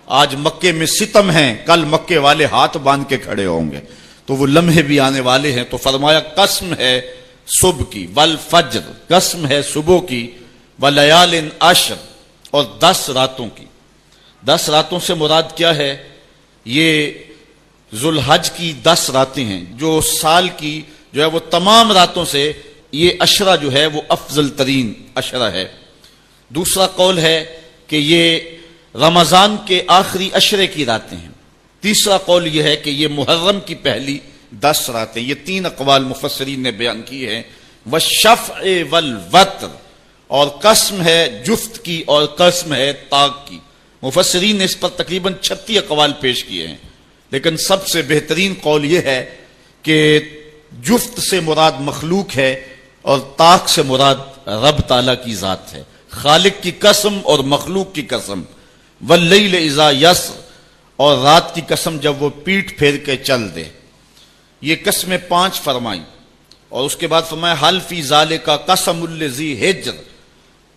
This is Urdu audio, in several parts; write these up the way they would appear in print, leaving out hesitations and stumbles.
آج مکے میں ستم ہیں، کل مکے والے ہاتھ باندھ کے کھڑے ہوں گے، تو وہ لمحے بھی آنے والے ہیں۔ تو فرمایا قسم ہے صبح کی، والفجر، قسم ہے صبح کی، ولیال عشر، اور 10 راتوں کی۔ 10 راتوں سے مراد کیا ہے؟ یہ ذوالحج کی 10 راتیں ہیں، جو سال کی جو ہے وہ تمام راتوں سے یہ عشرہ جو ہے وہ افضل ترین عشرہ ہے۔ دوسرا قول ہے کہ یہ رمضان کے آخری عشرے کی راتیں ہیں۔ تیسرا قول یہ ہے کہ یہ محرم کی پہلی 10 راتیں۔ یہ 3 اقوال مفسرین نے بیان کیے ہیں۔ والشفع والوتر، اور قسم ہے جفت کی اور قسم ہے طاق کی۔ مفسرین نے اس پر تقریباً 36 اقوال پیش کیے ہیں، لیکن سب سے بہترین قول یہ ہے کہ جفت سے مراد مخلوق ہے اور طاق سے مراد رب تعالیٰ کی ذات ہے۔ خالق کی قسم اور مخلوق کی قسم۔ واللیل اذا یسر، اور رات کی قسم جب وہ پیٹھ پھیر کے چل دے۔ یہ قسمیں 5 فرمائیں، اور اس کے بعد فرمایا حل فی ذالک قسم الذی حجر،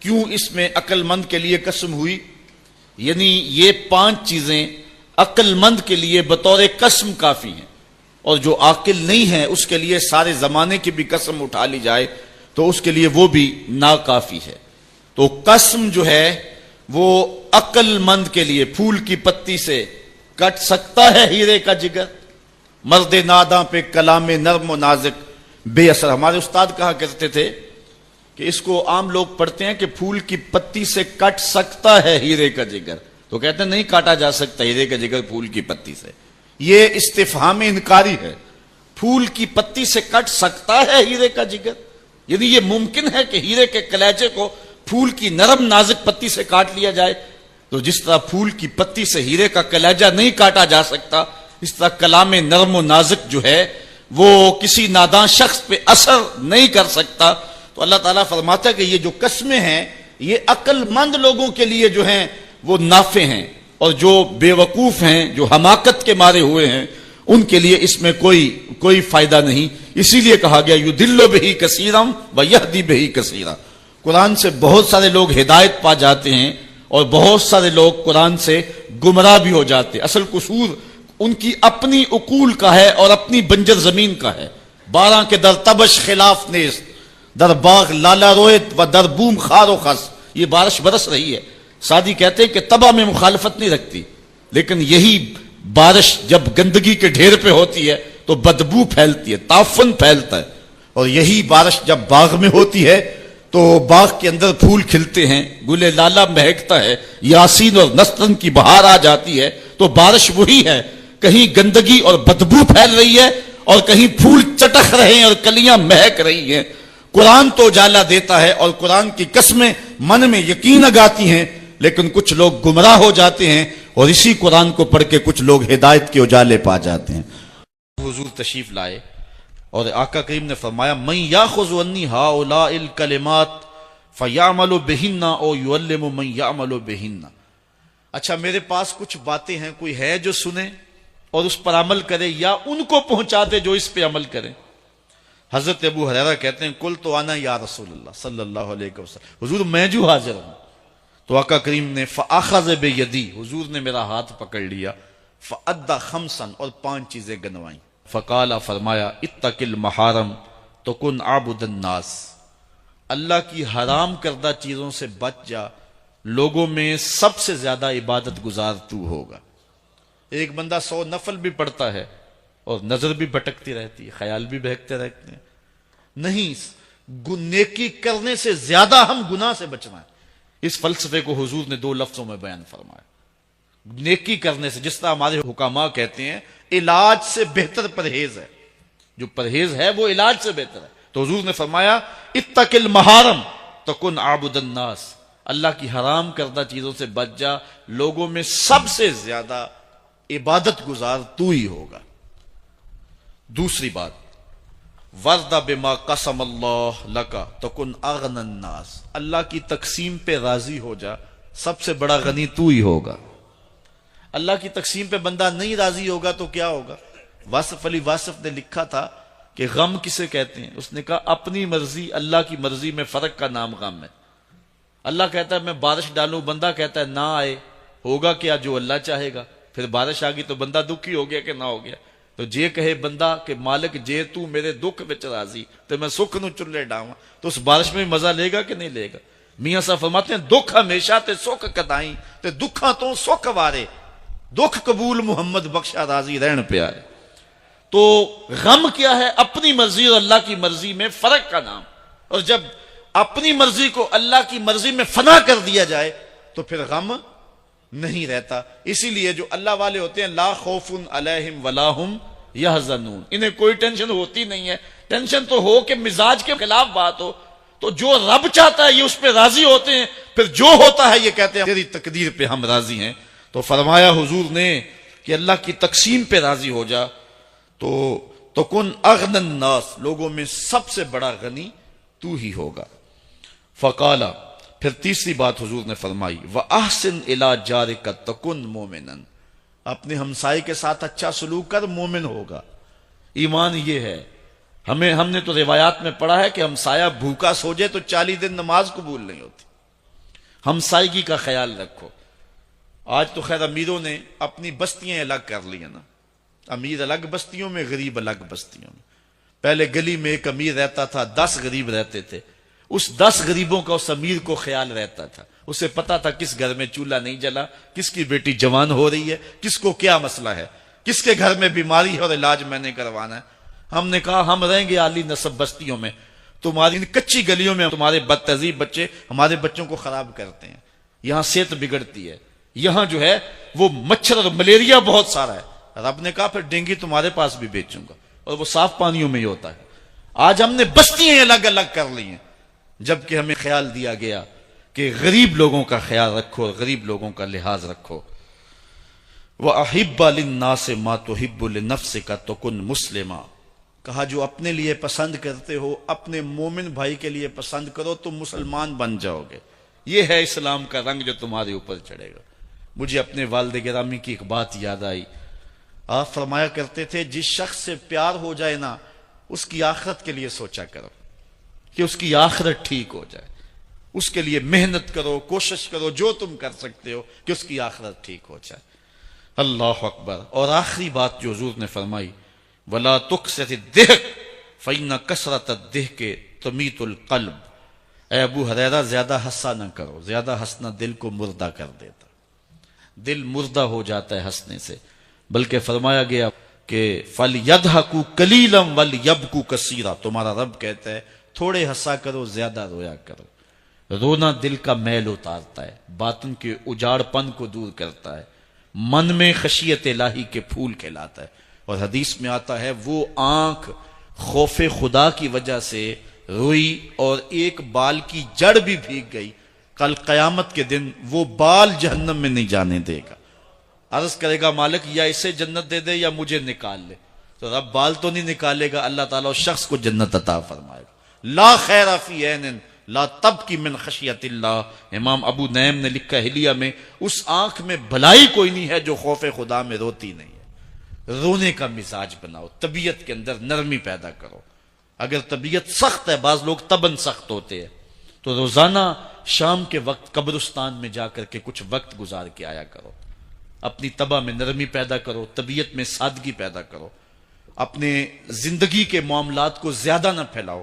کیوں اس میں عقل مند کے لیے قسم ہوئی؟ یعنی یہ 5 چیزیں عقل مند کے لیے بطور قسم کافی ہیں، اور جو عاقل نہیں ہے اس کے لیے سارے زمانے کی بھی قسم اٹھا لی جائے تو اس کے لیے وہ بھی ناکافی ہے۔ تو قسم جو ہے وہ عقل مند کے لیے پھول کی پتی سے کٹ سکتا ہے ہیرے کا جگر، مرد ناداں پہ کلام نرم و نازک بے اثر۔ ہمارے استاد کہا کرتے تھے کہ اس کو عام لوگ پڑھتے ہیں کہ پھول کی پتی سے کٹ سکتا ہے ہیرے کا جگر، تو کہتے ہیں نہیں کاٹا جا سکتا ہیرے کا جگر پھول کی پتی سے۔ یہ استفہام انکاری ہے۔ پھول کی پتی سے کٹ سکتا ہے ہیرے کا جگر، یعنی یہ ممکن ہے کہ ہیرے کے کلیجے کو پھول کی نرم نازک پتی سے کاٹ لیا جائے؟ تو جس طرح پھول کی پتی سے ہیرے کا کلیجہ نہیں کاٹا جا سکتا، اس طرح کلام نرم و نازک جو ہے وہ کسی نادان شخص پہ اثر نہیں کر سکتا۔ تو اللہ تعالیٰ فرماتا ہے کہ یہ جو قسمیں ہیں یہ عقل مند لوگوں کے لیے جو ہیں وہ نافع ہیں، اور جو بے وقوف ہیں، جو حماقت کے مارے ہوئے ہیں، ان کے لیے اس میں کوئی فائدہ نہیں۔ اسی لیے کہا گیا یضل بہ کثیرا ویہدی بہ کثیرا، قرآن سے بہت سارے لوگ ہدایت پا جاتے ہیں اور بہت سارے لوگ قرآن سے گمراہ بھی ہو جاتے ہیں۔ اصل قصور ان کی اپنی عقول کا ہے اور اپنی بنجر زمین کا ہے۔ 12 کے در تبش خلاف نیست، در باغ لالا رویت و در بوم خار و خس، یہ بارش برس رہی ہے۔ سعدی کہتے ہیں کہ تباہ میں مخالفت نہیں رکھتی، لیکن یہی بارش جب گندگی کے ڈھیر پہ ہوتی ہے تو بدبو پھیلتی ہے، تعفن پھیلتا ہے، اور یہی بارش جب باغ میں ہوتی ہے تو باغ کے اندر پھول کھلتے ہیں، گل لالا مہکتا ہے، یاسین اور نسترن کی بہار آ جاتی ہے۔ تو بارش وہی ہے، کہیں گندگی اور بدبو پھیل رہی ہے اور کہیں پھول چٹک رہے ہیں اور کلیاں مہک رہی ہیں۔ قرآن تو اجالا دیتا ہے اور قرآن کی قسمیں من میں یقین اگاتی ہیں، لیکن کچھ لوگ گمراہ ہو جاتے ہیں اور اسی قرآن کو پڑھ کے کچھ لوگ ہدایت کے اجالے پا جاتے ہیں۔ حضور تشریف لائے اور آقا کریم نے فرمایا من یاخذ عنی ہؤلاء الکلمات فیعمل بہن او یعلم من یعمل بہن۔ اچھا میرے پاس کچھ باتیں ہیں، کوئی ہے جو سنے اور اس پر عمل کرے، یا ان کو پہنچا دے جو اس پہ عمل کرے۔ حضرت ابو ہریرہ کہتے ہیں قلت انا یا رسول اللہ صلی اللہ علیہ وسلم، حضور میں جو حاضر ہوں۔ تو آقا کریم نے فاخذ بیدی، حضور نے میرا ہاتھ پکڑ لیا، فادى خمسا، اور 5 چیزیں گنوائیں۔ فقال، فرمایا اتق المحارم تکن عابد الناس، اللہ کی حرام کردہ چیزوں سے بچ جا، لوگوں میں سب سے زیادہ عبادت گزار تو ہوگا۔ ایک بندہ 100 نفل بھی پڑھتا ہے اور نظر بھی بھٹکتی رہتی ہے، خیال بھی بہکتے رہتے ہیں۔ نہیں، نیکی کرنے سے زیادہ ہم گناہ سے بچنا ہے۔ اس فلسفے کو حضور نے 2 لفظوں میں بیان فرمایا۔ نیکی کرنے سے، جس طرح ہمارے حکماء کہتے ہیں علاج سے بہتر پرہیز ہے، جو پرہیز ہے وہ علاج سے بہتر ہے۔ تو حضور نے فرمایا اتق المحارم تکن عابد الناس، اللہ کی حرام کردہ چیزوں سے بچ جا، لوگوں میں سب سے زیادہ عبادت گزار تو ہی ہوگا۔ دوسری بات، وَرْضَ بِمَا قَسَمَ اللَّهُ لَكَ تَكُنْ أَغْنَى النَّاسِ، اللہ کی تقسیم پہ راضی ہو جا، سب سے بڑا غنی تو ہی ہوگا۔ اللہ کی تقسیم پہ بندہ نہیں راضی ہوگا تو کیا ہوگا؟ واصف علی واصف نے لکھا تھا کہ غم کسے کہتے ہیں؟ اس نے کہا اپنی مرضی اللہ کی مرضی میں فرق کا نام غم ہے۔ اللہ کہتا ہے میں بارش ڈالوں، بندہ کہتا ہے نہ آئے، ہوگا کیا؟ جو اللہ چاہے گا۔ پھر بارش آ گئی تو بندہ دکھی ہو گیا کہ نہ ہو گیا؟ تو جے کہے بندہ کہ مالک جے تو میرے دکھ وچ راضی تو میں سکھ نو چلے ڈاواں، تو اس بارش میں مزہ لے گا کہ نہیں لے گا؟ میاں صاحب فرماتے ہیں دکھ ہمیشہ تے سکھ کدائیں تے دکھاں تو سکھ وارے، دکھ قبول محمد بخشا راضی رہن پیارے۔ تو غم کیا ہے؟ اپنی مرضی اور اللہ کی مرضی میں فرق کا نام۔ اور جب اپنی مرضی کو اللہ کی مرضی میں فنا کر دیا جائے تو پھر غم نہیں رہتا۔ اسی لیے جو اللہ والے ہوتے ہیں لا خوف علیہم ولا ہم یحزنون، انہیں کوئی ٹینشن ہوتی نہیں ہے۔ ٹینشن تو ہو کہ مزاج کے خلاف بات ہو، تو جو رب چاہتا ہے یہ اس پہ راضی ہوتے ہیں، پھر جو ہوتا ہے یہ کہتے ہیں تیری تقدیر پہ ہم راضی ہیں۔ تو فرمایا حضور نے کہ اللہ کی تقسیم پہ راضی ہو جا تو کن اغنى الناس، لوگوں میں سب سے بڑا غنی تو ہی ہوگا۔ فقالا، پھر تیسری بات حضور نے فرمائی وَأَحْسِنْ إِلَىٰ جَارِكَ تَكُنْ مُؤْمِنًا، اپنے ہمسائے کے ساتھ اچھا سلوک کر، مومن ہوگا۔ ایمان یہ ہے، ہم نے تو روایات میں پڑھا ہے کہ ہمسایہ بھوکا سو جائے تو 40 دن نماز قبول نہیں ہوتی۔ ہمسائیگی کا خیال رکھو۔ آج تو خیر امیروں نے اپنی بستیاں الگ کر لی ہیں نا، امیر الگ بستیوں میں، غریب الگ بستیوں میں۔ پہلے گلی میں ایک امیر رہتا تھا، 10 غریب رہتے تھے، اس 10 غریبوں کا اس امیر کو خیال رہتا تھا، اسے پتا تھا کس گھر میں چولہا نہیں جلا، کس کی بیٹی جوان ہو رہی ہے، کس کو کیا مسئلہ ہے، کس کے گھر میں بیماری ہے اور علاج میں نے کروانا ہے۔ ہم نے کہا ہم رہیں گے عالی نسب بستیوں میں، تمہاری ان کچی گلیوں میں تمہارے بد تہذیب بچے ہمارے بچوں کو خراب کرتے ہیں، یہاں صحت بگڑتی ہے، یہاں جو ہے وہ مچھر اور ملیریا بہت سارا ہے۔ رب نے کہا پھر ڈینگی تمہارے پاس بھی بیچوں گا، اور وہ صاف پانیوں میں ہی ہوتا ہے۔ آج ہم نے بستیاں الگ الگ کر لی ہیں، جبکہ ہمیں خیال دیا گیا کہ غریب لوگوں کا خیال رکھو اور غریب لوگوں کا لحاظ رکھو۔ وَأَحِبَّ لِلنَّاسِ مَا تُحِبُّ لِنَفْسِكَ تَكُنْ مُسْلِمًا، کہا جو اپنے لیے پسند کرتے ہو اپنے مومن بھائی کے لیے پسند کرو تو مسلمان بن جاؤ گے۔ یہ ہے اسلام کا رنگ جو تمہارے اوپر چڑھے گا۔ مجھے اپنے والد گرامی کی ایک بات یاد آئی، آپ فرمایا کرتے تھے جس شخص سے پیار ہو جائے نا اس کی آخرت کے لیے سوچا کرو کہ اس کی آخرت ٹھیک ہو جائے، اس کے لیے محنت کرو، کوشش کرو، جو تم کر سکتے ہو کہ اس کی آخرت ٹھیک ہو جائے۔ اللہ اکبر۔ اور آخری بات جو حضور نے فرمائی وَلَا تُكْثِرِ الضِّحْكَ فَإِنَّ كَثْرَةَ الضِّحْكِ تُمِيتُ الْقَلْبَ، اے ابو ہریرہ زیادہ ہنسا نہ کرو، زیادہ ہنسنا دل کو مردہ کر دیتا، دل مردہ ہو جاتا ہے ہنسنے سے، بلکہ فرمایا گیا کہ فَلْيَضْحَكُوا قَلِيلًا وَلْيَبْكُوا كَثِيرًا، تمہارا رب کہتا ہے تھوڑے ہنسا کرو، زیادہ رویا کرو۔ رونا دل کا میل اتارتا ہے، باطن کے اجاڑ پن کو دور کرتا ہے، من میں خشیت الہی کے پھول کھلاتا ہے۔ اور حدیث میں آتا ہے وہ آنکھ خوف خدا کی وجہ سے روئی اور ایک بال کی جڑ بھی بھیگ گئی، کل قیامت کے دن وہ بال جہنم میں نہیں جانے دے گا۔ عرض کرے گا مالک یا اسے جنت دے دے یا مجھے نکال لے، تو رب بال تو نہیں نکالے گا، اللہ تعالیٰ اس شخص کو جنت عطا فرمائے گا۔ لا خیر فی عین لا تبکی من خشیت اللہ، امام ابو نعیم نے لکھا حلیہ میں، اس آنکھ میں بھلائی کوئی نہیں ہے جو خوف خدا میں روتی نہیں ہے۔ رونے کا مزاج بناؤ، طبیعت کے اندر نرمی پیدا کرو۔ اگر طبیعت سخت ہے، بعض لوگ طبعاً سخت ہوتے ہیں، تو روزانہ شام کے وقت قبرستان میں جا کر کے کچھ وقت گزار کے آیا کرو، اپنی طبع میں نرمی پیدا کرو، طبیعت میں سادگی پیدا کرو، اپنے زندگی کے معاملات کو زیادہ نہ پھیلاؤ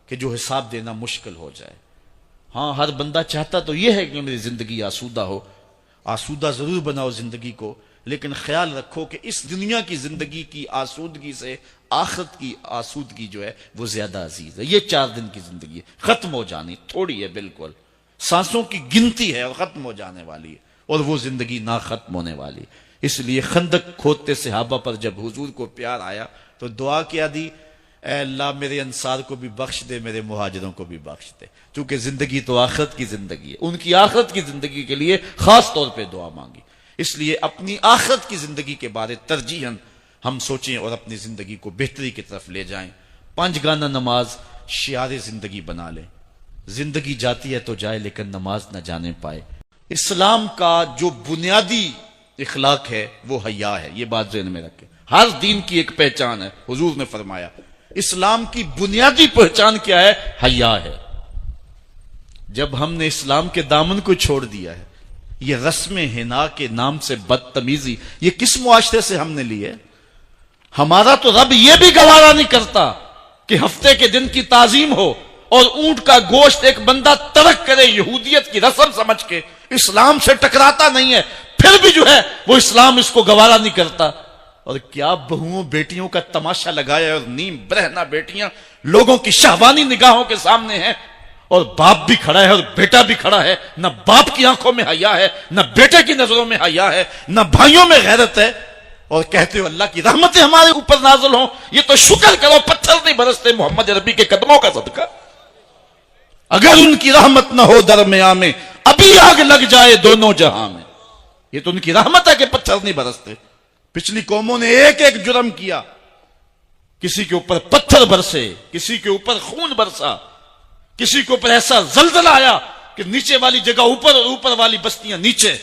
کہ جو حساب دینا مشکل ہو جائے۔ ہاں ہر بندہ چاہتا تو یہ ہے کہ میری زندگی آسودہ ہو، آسودہ ضرور بناؤ زندگی کو، لیکن خیال رکھو کہ اس دنیا کی زندگی کی آسودگی سے آخرت کی آسودگی جو ہے وہ زیادہ عزیز ہے۔ یہ 4 دن کی زندگی ہے، ختم ہو جانی، تھوڑی ہے، بالکل سانسوں کی گنتی ہے اور ختم ہو جانے والی ہے، اور وہ زندگی نہ ختم ہونے والی۔ اس لیے خندق کھودتے صحابہ پر جب حضور کو پیار آیا تو دعا کیا دی، اے اللہ میرے انصار کو بھی بخش دے، میرے مہاجروں کو بھی بخش دے، چونکہ زندگی تو آخرت کی زندگی ہے، ان کی آخرت کی زندگی کے لیے خاص طور پہ دعا مانگی۔ اس لیے اپنی آخرت کی زندگی کے بارے ترجیحاً ہم سوچیں اور اپنی زندگی کو بہتری کی طرف لے جائیں۔ 5 گانا نماز شعار زندگی بنا لیں، زندگی جاتی ہے تو جائے لیکن نماز نہ جانے پائے۔ اسلام کا جو بنیادی اخلاق ہے وہ حیا ہے، یہ بات ذہن میں رکھیں۔ ہر دین کی ایک پہچان ہے، حضور نے فرمایا اسلام کی بنیادی پہچان کیا ہے؟ حیا ہے۔ جب ہم نے اسلام کے دامن کو چھوڑ دیا ہے، یہ رسم حنا کے نام سے بدتمیزی یہ کس معاشرے سے ہم نے لی ہے؟ ہمارا تو رب یہ بھی گوارا نہیں کرتا کہ ہفتے کے دن کی تعظیم ہو اور اونٹ کا گوشت ایک بندہ ترک کرے یہودیت کی رسم سمجھ کے، اسلام سے ٹکراتا نہیں ہے، پھر بھی جو ہے وہ اسلام اس کو گوارا نہیں کرتا۔ اور کیا بہوؤں بیٹیوں کا تماشا لگایا ہے، اور نیم برہنہ بیٹیاں لوگوں کی شہوانی نگاہوں کے سامنے ہیں، اور باپ بھی کھڑا ہے اور بیٹا بھی کھڑا ہے، نہ باپ کی آنکھوں میں حیا ہے، نہ بیٹے کی نظروں میں حیا ہے، نہ بھائیوں میں غیرت ہے، اور کہتے ہو اللہ کی رحمتیں ہمارے اوپر نازل ہوں۔ یہ تو شکر کرو پتھر نہیں برستے محمد عربی کے قدموں کا صدقہ۔ اگر ان کی رحمت نہ ہو درمیان میں ابھی آگ لگ جائے دونوں جہاں میں۔ یہ تو ان کی رحمت ہے کہ پتھر نہیں برستے۔ پچھلی قوموں نے ایک ایک جرم کیا، کسی کے اوپر پتھر برسے، کسی کے اوپر خون برسا، کسی کے اوپر ایسا زلزلہ آیا کہ نیچے والی جگہ اوپر اور اوپر والی بستیاں نیچے،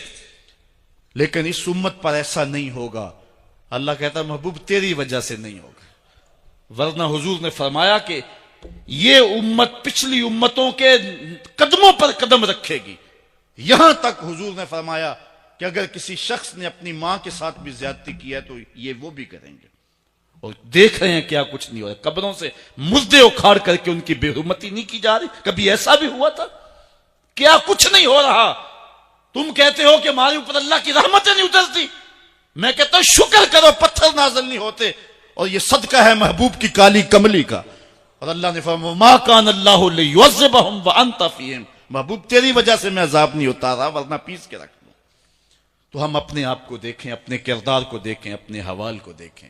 لیکن اس امت پر ایسا نہیں ہوگا۔ اللہ کہتا محبوب تیری وجہ سے نہیں ہوگا، ورنہ حضور نے فرمایا کہ یہ امت پچھلی امتوں کے قدموں پر قدم رکھے گی۔ یہاں تک حضور نے فرمایا کہ اگر کسی شخص نے اپنی ماں کے ساتھ بھی زیادتی کی ہے تو یہ وہ بھی کریں گے، اور دیکھ رہے ہیں کیا کچھ نہیں ہو رہا۔ قبروں سے مردے اکھاڑ کر کے ان کی بے حرمتی نہیں کی جا رہی؟ کبھی ایسا بھی ہوا تھا؟ کیا کچھ نہیں ہو رہا؟ تم کہتے ہو کہ ہمارے اوپر اللہ کی رحمتیں نہیں اترتی، میں کہتا ہوں شکر کرو پتھر نازل نہیں ہوتے، اور یہ صدقہ ہے محبوب کی کالی کملی کا۔ اور اللہ نے فرمایا ما کان اللہ لیعذبہم وانت فیہم، محبوب تیری وجہ سے میں عذاب نہیں اتارا ورنہ پیس کے رکھ لوں۔ تو ہم اپنے آپ کو دیکھیں، اپنے کردار کو دیکھیں، اپنے حوال کو دیکھیں،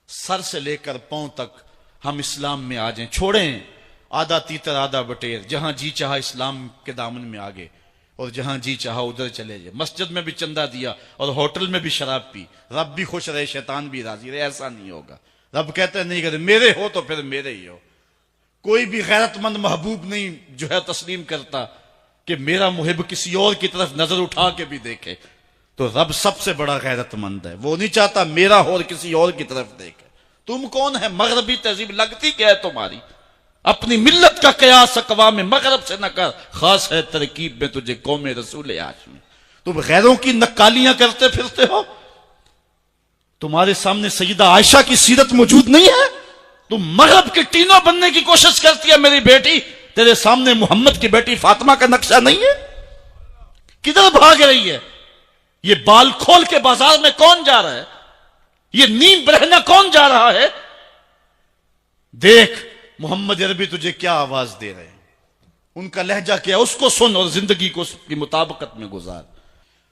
سر سے لے کر پاؤں تک ہم اسلام میں آ جائیں، چھوڑیں آدھا تیتر آدھا بٹیر، جہاں جی چاہا اسلام کے دامن میں آگے اور جہاں جی چاہا ادھر چلے جائے، مسجد میں بھی چندہ دیا اور ہوٹل میں بھی شراب پی، رب بھی خوش رہے شیطان بھی راضی رہے، ایسا نہیں ہوگا۔ رب کہتے ہیں نہیں کہتے میرے ہو تو پھر میرے ہی ہو۔ کوئی بھی غیرت مند محبوب نہیں جو ہے تسلیم کرتا کہ میرا محب کسی اور کی طرف نظر اٹھا کے بھی دیکھے، تو رب سب سے بڑا غیرت مند ہے، وہ نہیں چاہتا میرا ہو اور کسی اور کی طرف دیکھے۔ تم کون ہے؟ مغربی تہذیب لگتی کیا ہے تمہاری؟ اپنی ملت کا قیاس اقوام مغرب سے نہ کر، خاص ہے ترکیب میں تجھے قوم رسول ہاشمی۔ تم غیروں کی نقالیاں کرتے پھرتے ہو، تمہارے سامنے سیدہ عائشہ کی سیرت موجود نہیں ہے؟ تم مغرب کے ٹینوں بننے کی کوشش کرتی ہے میری بیٹی، تیرے سامنے محمد کی بیٹی فاطمہ کا نقشہ نہیں ہے؟ کدھر بھاگ رہی ہے؟ یہ بال کھول کے بازار میں کون جا رہا ہے؟ یہ نیم برہنہ کون جا رہا ہے؟ دیکھ محمد عربی تجھے کیا آواز دے رہے ہیں، ان کا لہجہ کیا، اس کو سن اور زندگی کو اس کی مطابقت میں گزار۔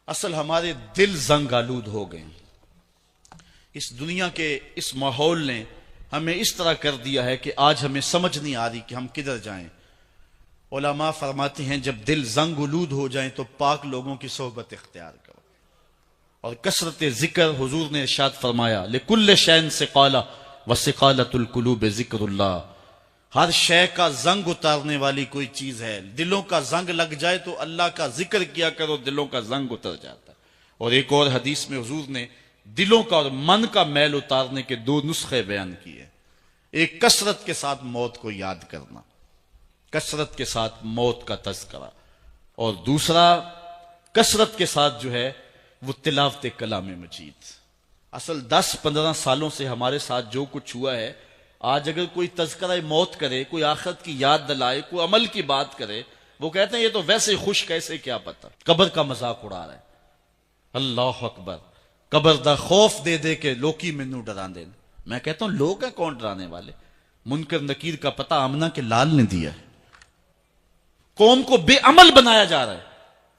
اصل ہمارے دل زنگ آلود ہو گئے، اس دنیا کے اس ماحول نے ہمیں اس طرح کر دیا ہے کہ آج ہمیں سمجھ نہیں آ رہی کہ ہم کدھر جائیں۔ علماء فرماتے ہیں جب دل زنگ آلود ہو جائیں تو پاک لوگوں کی صحبت اختیار کرو، اور کثرت ذکر، حضور نے ارشاد فرمایا لکل شین سقالہ وسقالۃ القلوب ذکر اللہ، ہر شے کا زنگ اتارنے والی کوئی چیز ہے، دلوں کا زنگ لگ جائے تو اللہ کا ذکر کیا کرو، دلوں کا زنگ اتر جاتا ہے۔ اور ایک اور حدیث میں حضور نے دلوں کا اور من کا میل اتارنے کے دو نسخے بیان کیے، ایک کثرت کے ساتھ موت کو یاد کرنا، کثرت کے ساتھ موت کا تذکرہ، اور دوسرا کثرت کے ساتھ جو ہے وہ تلاوت کلام مجید۔ اصل 10-15 سالوں سے ہمارے ساتھ جو کچھ ہوا ہے، آج اگر کوئی تذکرہ موت کرے، کوئی آخرت کی یاد دلائے، کوئی عمل کی بات کرے، وہ کہتے ہیں یہ تو ویسے خوش کیسے، کیا پتہ، قبر کا مذاق اڑا رہا ہے۔ اللہ اکبر، قبر دا خوف دے دے کے لوکی مینو ڈران دے۔ میں کہتا ہوں لوگ ہیں کون ڈرانے والے؟ منکر نکیر کا پتہ آمنہ کے لال نے دیا ہے۔ قوم کو بے عمل بنایا جا رہا ہے،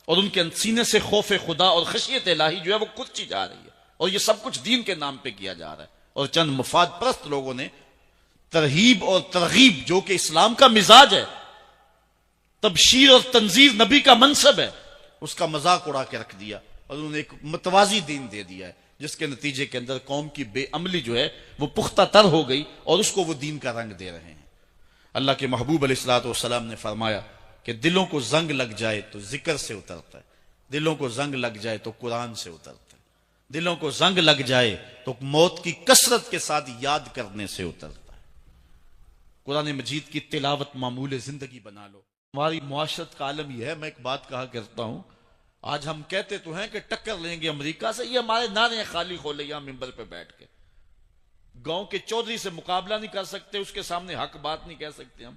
اور ان کے سینے سے خوف خدا اور خشیت الہی جو ہے وہ کچی جا رہی ہے، اور یہ سب کچھ دین کے نام پہ کیا جا رہا ہے، اور چند مفاد پرست لوگوں نے ترہیب اور ترغیب جو کہ اسلام کا مزاج ہے، تبشیر اور تنذیر نبی کا منصب ہے، اس کا مذاق اڑا کے رکھ دیا، اور انہوں نے ایک متوازی دین دے دیا ہے، جس کے نتیجے کے اندر قوم کی بے عملی جو ہے وہ پختہ تر ہو گئی، اور اس کو وہ دین کا رنگ دے رہے ہیں۔ اللہ کے محبوب علیہ الصلوۃ والسلام نے فرمایا کہ دلوں کو زنگ لگ جائے تو ذکر سے اترتا ہے، دلوں کو زنگ لگ جائے تو قرآن سے اترتا ہے، دلوں کو زنگ لگ جائے تو موت کی کثرت کے ساتھ یاد کرنے سے اترتا ہے۔ قرآن مجید کی تلاوت معمول زندگی بنا لو۔ ہماری معاشرت کا عالم یہ ہے، میں ایک بات کہا کرتا ہوں، آج ہم کہتے تو ہیں کہ ٹکر لیں گے امریکہ سے، یہ ہمارے نعرے خالی کھولے یہاں ممبر پہ بیٹھ کے. گاؤں کے چودھری سے مقابلہ نہیں کر سکتے، اس کے سامنے حق بات نہیں کہہ سکتے ہم.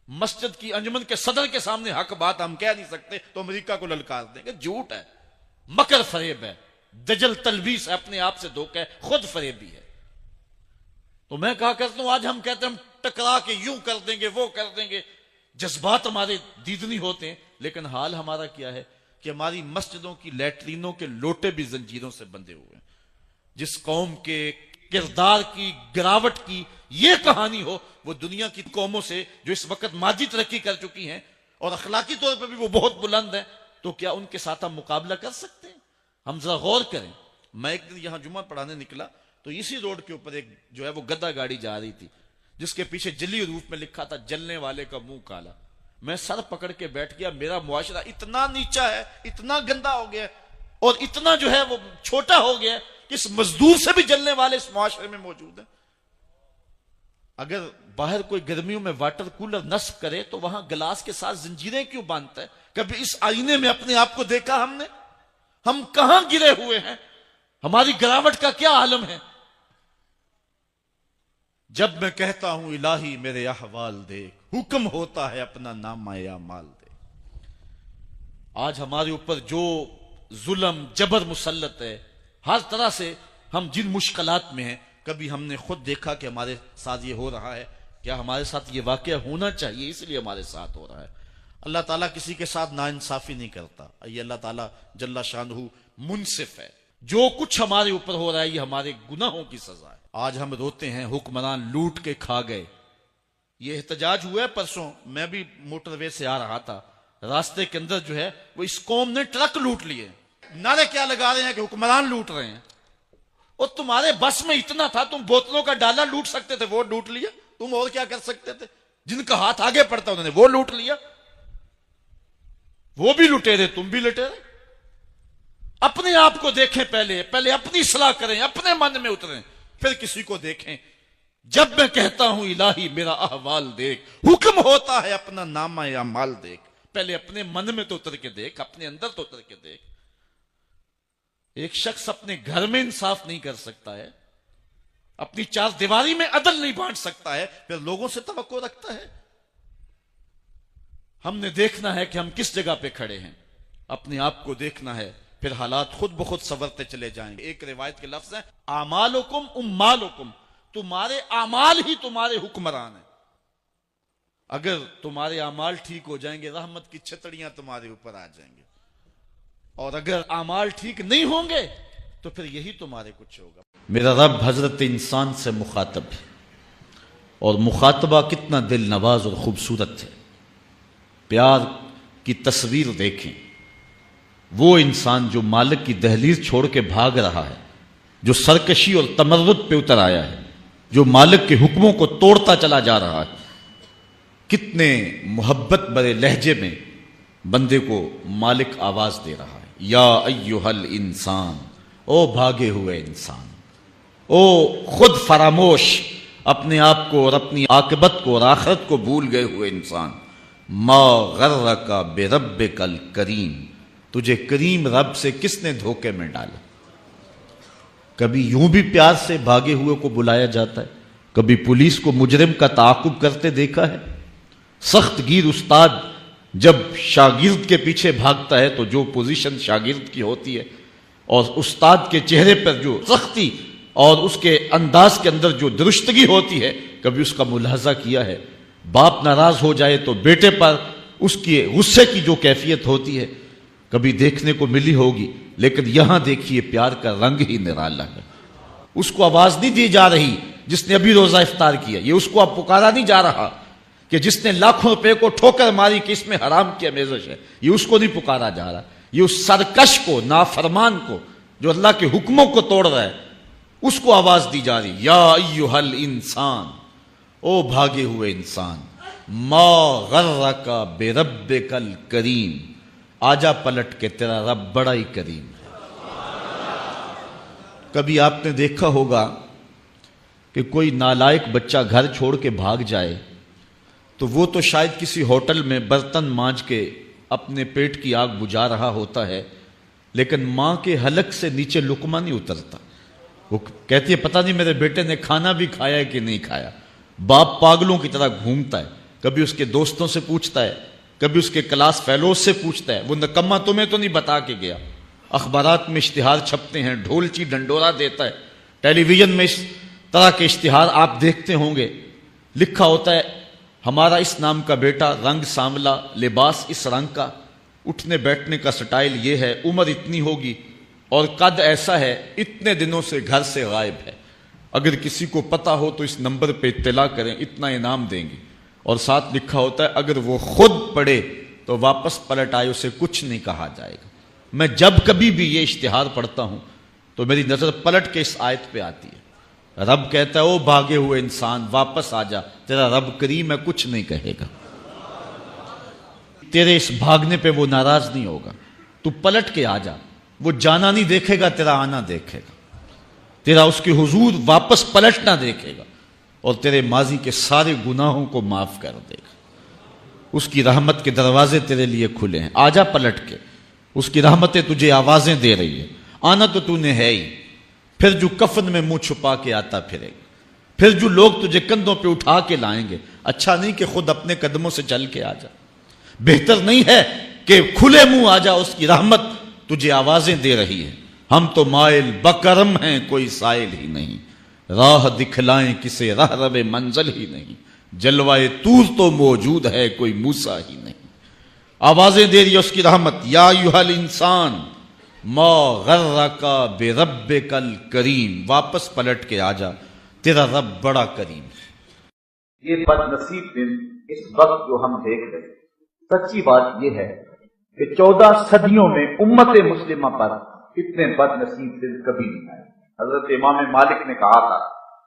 مسجد کی انجمن کے صدر کے سامنے حق بات ہم کہہ نہیں سکتے تو امریکہ کو للکار دیں گے. جھوٹ ہے، مکر فریب ہے، دجل تلبیس ہے، اپنے آپ سے دھوکہ ہے، خود فریبی ہے. تو میں کہا کرتا ہوں آج ہم کہتے ہیں ہم ٹکرا کے یوں کر دیں گے وہ کر دیں گے، جذبات ہمارے دیدنی ہوتے ہیں، لیکن حال ہمارا کیا ہے کہ ہماری مسجدوں کی لیٹرینوں کے لوٹے بھی زنجیروں سے بندھے ہوئے ہیں. جس قوم کے کردار کی گراوٹ کی یہ کہانی ہو، وہ دنیا کی قوموں سے جو اس وقت مادی ترقی کر چکی ہیں اور اخلاقی طور پہ بھی وہ بہت بلند ہیں، تو کیا ان کے ساتھ ہم مقابلہ کر سکتے ہیں؟ ہم ذرا غور کریں. میں ایک دن یہاں جمعہ پڑھانے نکلا تو اسی روڈ کے اوپر ایک جو ہے وہ گدا گاڑی جا رہی تھی جس کے پیچھے جلی روپ میں لکھا تھا جلنے والے کا منہ کالا. میں سر پکڑ کے بیٹھ گیا. میرا معاشرہ اتنا نیچا ہے، اتنا گندا ہو گیا اور اتنا جو ہے وہ چھوٹا ہو گیا کہ اس مزدور سے بھی جلنے والے اس معاشرے میں موجود ہیں. اگر باہر کوئی گرمیوں میں واٹر کولر نصب کرے تو وہاں گلاس کے ساتھ زنجیریں کیوں باندھتا ہے؟ کبھی اس آئینے میں اپنے آپ کو دیکھا ہم نے؟ ہم کہاں گرے ہوئے ہیں؟ ہماری گراوٹ کا کیا عالم ہے؟ جب میں کہتا ہوں الہی میرے احوال دیکھ، حکم ہوتا ہے اپنا نامہ اعمال دیکھ. آج ہمارے اوپر جو ظلم جبر مسلط ہے ہر طرح سے، ہم جن مشکلات میں ہیں، کبھی ہم نے خود دیکھا کہ ہمارے ساتھ یہ ہو رہا ہے؟ کیا ہمارے ساتھ یہ واقعہ ہونا چاہیے اس لیے ہمارے ساتھ ہو رہا ہے؟ اللہ تعالیٰ کسی کے ساتھ ناانصافی نہیں کرتا. یہ اللہ تعالیٰ جل شانہ منصف ہے. جو کچھ ہمارے اوپر ہو رہا ہے یہ ہمارے گناہوں کی سزا ہے. آج ہم روتے ہیں حکمران لوٹ کے کھا گئے. یہ احتجاج ہوا ہے پرسوں، میں بھی موٹر وے سے آ رہا تھا، راستے کے اندر جو ہے وہ اس قوم نے ٹرک لوٹ لیے. نعرے کیا لگا رہے ہیں کہ حکمران لوٹ رہے ہیں. اور تمہارے بس میں اتنا تھا، تم بوتلوں کا ڈالا لوٹ سکتے تھے، وہ لوٹ لیا. تم اور کیا کر سکتے تھے؟ جن کا ہاتھ آگے پڑتا انہوں نے وہ لوٹ لیا. وہ بھی لٹیرے، تم بھی لٹیرے. اپنے آپ کو دیکھیں، پہلے اپنی اصلاح کریں، اپنے من میں اتریں، پھر کسی کو دیکھیں. جب میں کہتا ہوں الہی میرا احوال دیکھ، حکم ہوتا ہے اپنا نامہ اعمال دیکھ. پہلے اپنے من میں تو اتر کے دیکھ، اپنے اندر تو اتر کے دیکھ. ایک شخص اپنے گھر میں انصاف نہیں کر سکتا ہے، اپنی چار دیواری میں عدل نہیں بانٹ سکتا ہے، پھر لوگوں سے توقع رکھتا ہے. ہم نے دیکھنا ہے کہ ہم کس جگہ پہ کھڑے ہیں، اپنے آپ کو دیکھنا ہے، پھر حالات خود بخود سنورتے چلے جائیں گے. ایک روایت کے لفظ ہیں اعمالکم امالکم، تمہارے اعمال ہی تمہارے حکمران ہیں. اگر تمہارے اعمال ٹھیک ہو جائیں گے رحمت کی چھتڑیاں تمہارے اوپر آ جائیں گے، اور اگر اعمال ٹھیک نہیں ہوں گے تو پھر یہی تمہارے کچھ ہوگا. میرا رب حضرت انسان سے مخاطب ہے، اور مخاطبہ کتنا دل نواز اور خوبصورت ہے. پیار کی تصویر دیکھیں. وہ انسان جو مالک کی دہلیز چھوڑ کے بھاگ رہا ہے، جو سرکشی اور تمرد پہ اتر آیا ہے، جو مالک کے حکموں کو توڑتا چلا جا رہا ہے، کتنے محبت برے لہجے میں بندے کو مالک آواز دے رہا ہے. یا ایھا الانسان، او بھاگے ہوئے انسان، او خود فراموش، اپنے آپ کو اور اپنی عاقبت کو اور آخرت کو بھول گئے ہوئے انسان. ما غرک بربک الکریم، تجھے کریم رب سے کس نے دھوکے میں ڈالا؟ کبھی یوں بھی پیار سے بھاگے ہوئے کو بلایا جاتا ہے، کبھی پولیس کو مجرم کا تعاقب کرتے دیکھا ہے. سخت گیر استاد جب شاگرد کے پیچھے بھاگتا ہے تو جو پوزیشن شاگرد کی ہوتی ہے اور استاد کے چہرے پر جو سختی اور اس کے انداز کے اندر جو درستگی ہوتی ہے، کبھی اس کا ملاحظہ کیا ہے؟ باپ ناراض ہو جائے تو بیٹے پر اس کی غصے کی جو کیفیت ہوتی ہے کبھی دیکھنے کو ملی ہوگی. لیکن یہاں دیکھیے پیار کا رنگ ہی نرالا ہے. اس کو آواز نہیں دی جا رہی جس نے ابھی روزہ افطار کیا، یہ اس کو اب پکارا نہیں جا رہا کہ جس نے لاکھوں روپے کو ٹھوکر ماری کہ اس میں حرام کی آمیزش ہے، یہ اس کو نہیں پکارا جا رہا. یہ اس سرکش کو، نافرمان کو، جو اللہ کے حکموں کو توڑ رہا ہے، اس کو آواز دی جا رہی. یا ایھا الانسان، او بھاگے ہوئے انسان، ما غرک بربک الکریم، آجا پلٹ کے تیرا رب بڑا ہی کریم ہے. کبھی آپ نے دیکھا ہوگا کہ کوئی نالائق بچہ گھر چھوڑ کے بھاگ جائے تو وہ تو شاید کسی ہوٹل میں برتن مانج کے اپنے پیٹ کی آگ بجھا رہا ہوتا ہے، لیکن ماں کے حلق سے نیچے لقمہ نہیں اترتا. وہ کہتی ہے پتہ نہیں میرے بیٹے نے کھانا بھی کھایا ہے کہ نہیں کھایا. باپ پاگلوں کی طرح گھومتا ہے، کبھی اس کے دوستوں سے پوچھتا ہے، کبھی اس کے کلاس فیلوز سے پوچھتا ہے. وہ نکمہ تمہیں تو نہیں بتا کے گیا. اخبارات میں اشتہار چھپتے ہیں، ڈھولچی ڈنڈورا دیتا ہے. ٹیلی ویژن میں اس طرح کے اشتہار آپ دیکھتے ہوں گے. لکھا ہوتا ہے ہمارا اس نام کا بیٹا، رنگ سانولا، لباس اس رنگ کا، اٹھنے بیٹھنے کا سٹائل یہ ہے، عمر اتنی ہوگی اور قد ایسا ہے، اتنے دنوں سے گھر سے غائب ہے. اگر کسی کو پتا ہو تو اس نمبر پہ اطلاع کریں، اتنا انعام دیں گے. اور ساتھ لکھا ہوتا ہے اگر وہ خود پڑھے تو واپس پلٹ آئے اسے کچھ نہیں کہا جائے گا. میں جب کبھی بھی یہ اشتہار پڑھتا ہوں تو میری نظر پلٹ کے اس آیت پہ آتی ہے. رب کہتا ہے او بھاگے ہوئے انسان واپس آ جا، تیرا رب کریم ہے، کچھ نہیں کہے گا. تیرے اس بھاگنے پہ وہ ناراض نہیں ہوگا. تو پلٹ کے آ جا، وہ جانا نہیں دیکھے گا، تیرا آنا دیکھے گا. تیرا اس کے حضور واپس پلٹنا دیکھے گا اور تیرے ماضی کے سارے گناہوں کو معاف کر دے گا. اس کی رحمت کے دروازے تیرے لیے کھلے ہیں. آ جا پلٹ کے، اس کی رحمتیں تجھے آوازیں دے رہی ہیں. آنا تو نے ہے ہی. پھر جو کفن میں منہ چھپا کے آتا پھرے گا، پھر جو لوگ تجھے کندھوں پہ اٹھا کے لائیں گے. اچھا نہیں کہ خود اپنے قدموں سے چل کے آ جا. بہتر نہیں ہے کہ کھلے منہ آ جا، اس کی رحمت تجھے آوازیں دے رہی ہے. ہم تو مائل بکرم ہیں، کوئی سائل ہی نہیں. راہ دکھلائیں کسے راہ رب منزل ہی نہیں. جلوائے طور تو موجود ہے، کوئی موسیٰ ہی نہیں. آوازیں دے رہی ہے اس کی رحمت. یا ایھا الانسان ما غرک بربک الکریم، واپس پلٹ کے آ جا، تیرا رب بڑا کریم ہے. یہ بد نصیب دن اس وقت جو ہم دیکھ رہے ہیں، سچی بات یہ ہے کہ 14 صدیوں میں امت مسلمہ پر اتنے بد نصیب دن کبھی نہیں آئے. حضرت امام مالک نے کہا تھا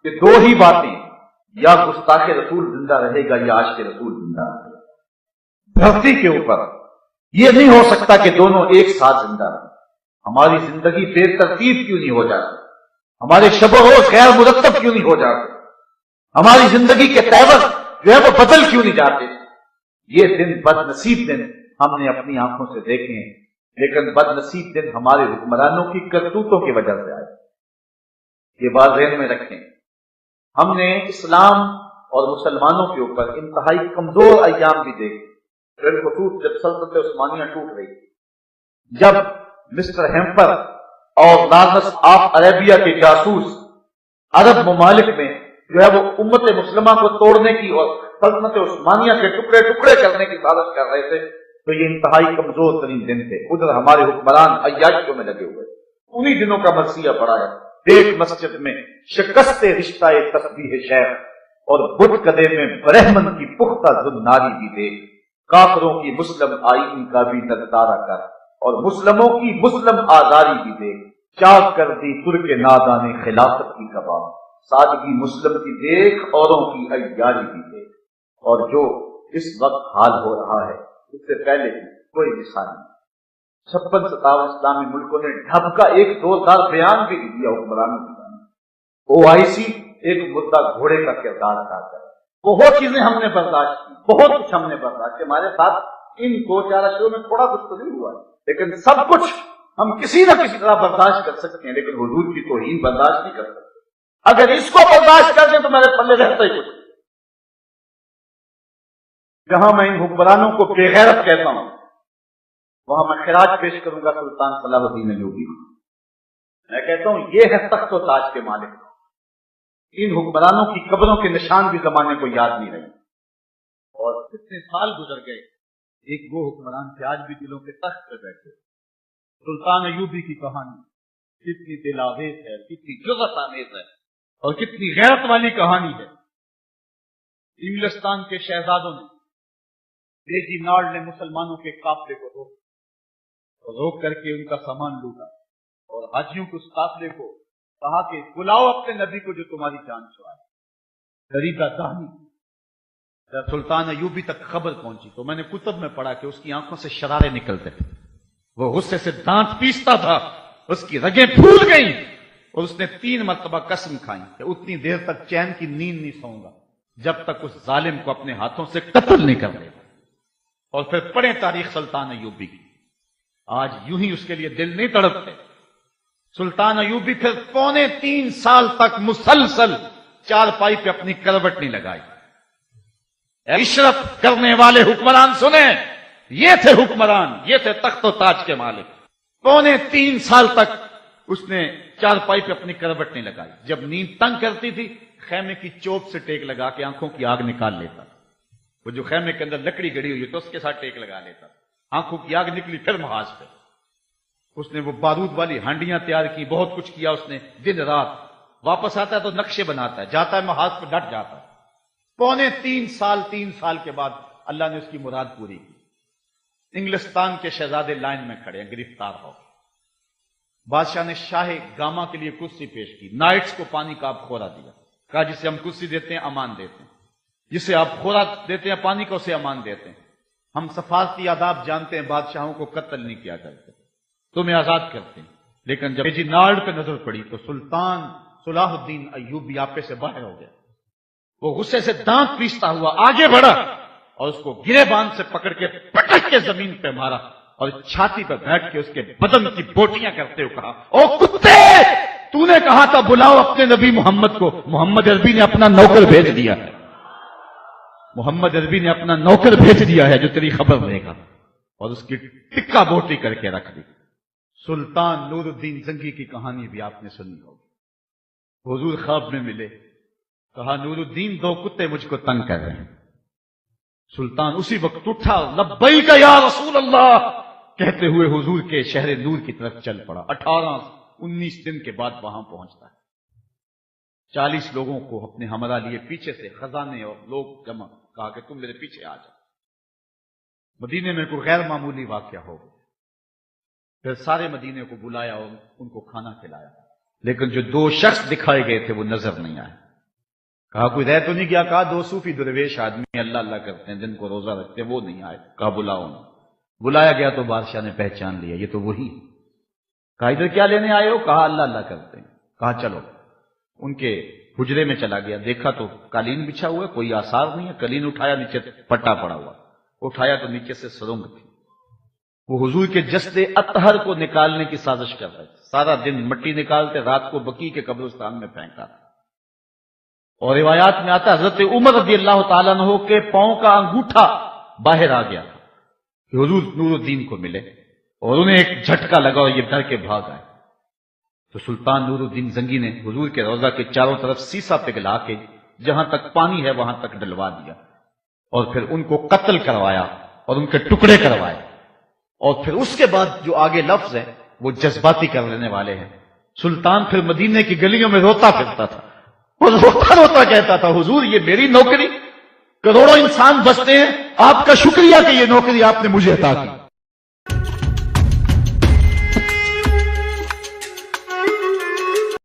کہ دو ہی باتیں، یا گستاخ رسول زندہ رہے گا یا عاشق رسول زندہ رہے گا. دھرتی کے اوپر یہ نہیں ہو سکتا کہ دونوں ایک ساتھ زندہ رہیں. ہماری زندگی بے ترتیب کیوں نہیں ہو جاتی؟ ہمارے شب و روز غیر مرتب کیوں نہیں ہو جاتے؟ ہماری زندگی کے تیور جو ہے وہ بدل کیوں نہیں جاتے؟ یہ دن بد نصیب دن ہم نے اپنی آنکھوں سے دیکھے ہیں، لیکن بد نصیب دن ہمارے حکمرانوں کی کرتوتوں کی وجہ سے آئے. یہ بات ذہن میں رکھیں. ہم نے اسلام اور مسلمانوں کے اوپر انتہائی کمزور ایام بھی دیکھے. بالخصوص جب سلطنت عثمانیہ ٹوٹ رہی، جب مسٹر ہیمپر اور لارنس آف عربیہ کے جاسوس عرب ممالک میں جو ہے وہ امت مسلمہ کو توڑنے کی اور سلطنت عثمانیہ کے ٹکڑے ٹکڑے کرنے کی سازش کر رہے تھے، تو یہ انتہائی کمزور ترین دن تھے. ادھر ہمارے حکمران عیاشیوں میں لگے ہوئے. انہی دنوں کا مرثیہ پڑا ہے. ایک مسجد میں شکست رشتہ تسبیح شیخ اور بت کدے میں برہمن کی پختہ زناری بھی دے. کافروں کی مسلم آئین کا بھی نظارہ کر اور مسلموں کی مسلم آزاری بھی دے. چاک کر دی ترک نادان خلافت کی کباب، سادگی مسلم کی دیکھ اوروں کی عیاری بھی دے. اور جو اس وقت حال ہو رہا ہے اس سے پہلے بھی کوئی مثال نہیں. 56-57 اسلامی ملکوں نے ڈھب کا ایک زوردار بیان بھی دیا حکمرانوں کے سامنے. OIC ایک مدعا گھوڑے کا کردار ادا کر. بہت چیزیں ہم نے برداشت کی، بہت کچھ ہم نے برداشت کی. ہمارے ساتھ ان 2-4 اشروں میں تھوڑا کچھ تو نہیں ہوا، لیکن سب کچھ ہم کسی نہ کسی طرح برداشت کر سکتے ہیں، لیکن حضور کی توہین برداشت نہیں کر سکتے. اگر اس کو برداشت کر دیں تو میرے پلے رہتا ہی کچھ. جہاں میں ان حکمرانوں کو بے غیرت کہتا ہوں وہاں میں خراج پیش کروں گا سلطان صلاح الدین ایوبی. میں کہتا ہوں یہ ہے تخت و تاج کے مالک. ان حکمرانوں کی قبروں کے نشان بھی زمانے کو یاد نہیں رہے. اور کتنے سال گزر گئے، ایک وہ حکمران تھے آج بھی دلوں کے تخت پہ بیٹھے. سلطان ایوبی کی کہانی کتنی دل آویز ہے، کتنی جرأت آمیز ہے اور کتنی غیرت والی کہانی ہے. انگلستان کے شہزادوں نے دیجی ناڑ نے مسلمانوں کے قافلے کو روک کر کے ان کا سامان لوٹا اور حاجیوں کو اس قافلے کو کہا کہ بلاؤ اپنے نبی کو جو تمہاری جان چھڑائے. غریبہ دہنی جب سلطان ایوبی تک خبر پہنچی تو میں نے کتب میں پڑھا کہ اس کی آنکھوں سے شرارے نکلتے تھے. وہ غصے سے دانت پیستا تھا، اس کی رگیں پھول گئیں اور اس نے 3 مرتبہ قسم کھائی کہ اتنی دیر تک چین کی نیند نہیں سوؤں گا جب تک اس ظالم کو اپنے ہاتھوں سے قتل نہیں کر دے. اور پھر پڑھیں تاریخ سلطان ایوبی کی، آج یوں ہی اس کے لیے دل نہیں تڑپتے۔ سلطان ایوبی پھر 3.25 سال تک مسلسل چارپائی پہ اپنی کروٹ نہیں لگائی۔ عشرت کرنے والے حکمران سنیں، یہ تھے حکمران، یہ تھے تخت و تاج کے مالک۔ 3.25 سال تک اس نے چارپائی پہ اپنی کروٹ نہیں لگائی۔ جب نیند تنگ کرتی تھی خیمے کی چوب سے ٹیک لگا کے آنکھوں کی آگ نکال لیتا، وہ جو خیمے کے اندر لکڑی گڑی ہوئی تو اس کے ساتھ ٹیک لگا لیتا، آنکھوں کی آگ نکلی پھر محاذ پہ۔ اس نے وہ بارود والی ہانڈیاں تیار کی، بہت کچھ کیا اس نے دن رات۔ واپس آتا ہے تو نقشے بناتا ہے، جاتا ہے محاذ پہ ڈٹ جاتا ہے۔ 3 سال کے بعد اللہ نے اس کی مراد پوری کی۔ انگلستان کے شہزادے لائن میں کھڑے ہیں، گرفتار ہو گئے۔ بادشاہ نے شاہ گاما کے لیے کرسی پیش کی، نائٹس کو پانی کا آپ خورا دیا، کہا جسے ہم کرسی دیتے ہیں امان دیتے ہیں، جسے آپ خورا دیتے ہیں پانی کا اسے امان دیتے ہیں۔ ہم سفارتی آداب جانتے ہیں، بادشاہوں کو قتل نہیں کیا کرتے، تمہیں آزاد کرتے ہیں۔ لیکن جب ریجینالڈ پہ نظر پڑی تو سلطان صلاح الدین ایوبی آپے سے باہر ہو گیا۔ وہ غصے سے دانت پیستا ہوا آگے بڑھا اور اس کو گرے باندھ سے پکڑ کے پٹک کے زمین پہ مارا اور چھاتی پر بیٹھ کے اس کے بدن کی بوٹیاں کرتے ہوئے کہا، او کتے، تو نے کہا تھا بلاؤ اپنے نبی محمد کو، محمد عربی نے اپنا نوکر بھیج دیا ہے، محمد عربی نے اپنا نوکر بھیج دیا ہے جو تیری خبر لے گا، اور اس کی ٹکا بوٹی کر کے رکھ دی۔ سلطان نور الدین زنگی کی کہانی بھی آپ نے سنی ہوگی۔ حضور خواب میں ملے، کہا نور الدین 2 کتے مجھ کو تنگ کر رہے ہیں۔ سلطان اسی وقت اٹھا، لبیک یا رسول اللہ کہتے ہوئے حضور کے شہر نور کی طرف چل پڑا۔ 18-19 دن کے بعد وہاں پہنچتا ہے، 40 لوگوں کو اپنے ہمراہ لیے پیچھے سے خزانے اور لوگ جمع، کہا کہ تم میرے پیچھے آ جاؤ۔ مدینے میں کوئی غیر معمولی واقعہ ہو گیا، پھر سارے مدینے کو بلایا اور ان کو کھانا کھلایا، لیکن جو 2 شخص دکھائے گئے تھے وہ نظر نہیں آئے۔ کہا کوئی رہ تو نہیں گیا؟ کہا 2 صوفی درویش آدمی اللہ اللہ کرتے ہیں، جن کو روزہ رکھتے ہیں، وہ نہیں آئے۔ کہا بلاؤ انہیں۔ بلایا گیا تو بادشاہ نے پہچان لیا، یہ تو وہی۔ کہا ادھر کیا لینے آئے ہو؟ کہا اللہ اللہ کرتے ہیں۔ کہا چلو۔ ان کے حجرے میں چلا گیا، دیکھا تو قالین بچھا ہوا ہے، کوئی آثار نہیں ہے۔ قالین اٹھایا، نیچے پٹا پڑا ہوا، اٹھایا تو نیچے سے سرنگ تھی۔ وہ حضور کے جسد اطہر کو نکالنے کی سازش کر رہے تھے، سارا دن مٹی نکالتے، رات کو بقیع کے قبرستان میں پھینکا تھا۔ اور روایات میں آتا ہے حضرت عمر رضی اللہ تعالیٰ عنہ کے پاؤں کا انگوٹھا باہر آ گیا کہ حضور نور الدین کو ملے، اور انہیں ایک جھٹکا لگا اور یہ ڈر کے بھاگ آئے۔ تو سلطان نور الدین زنگی نے حضور کے روضہ کے چاروں طرف سیسا پگھلا کے جہاں تک پانی ہے وہاں تک ڈلوا دیا، اور پھر ان کو قتل کروایا اور ان کے ٹکڑے کروائے۔ اور پھر اس کے بعد جو آگے لفظ ہے وہ جذباتی کر لینے والے ہیں۔ سلطان پھر مدینے کی گلیوں میں روتا پھرتا تھا، اور روتا روتا کہتا تھا حضور یہ میری نوکری، کروڑوں انسان بستے ہیں، آپ کا شکریہ کہ یہ نوکری آپ نے مجھے عطا کی۔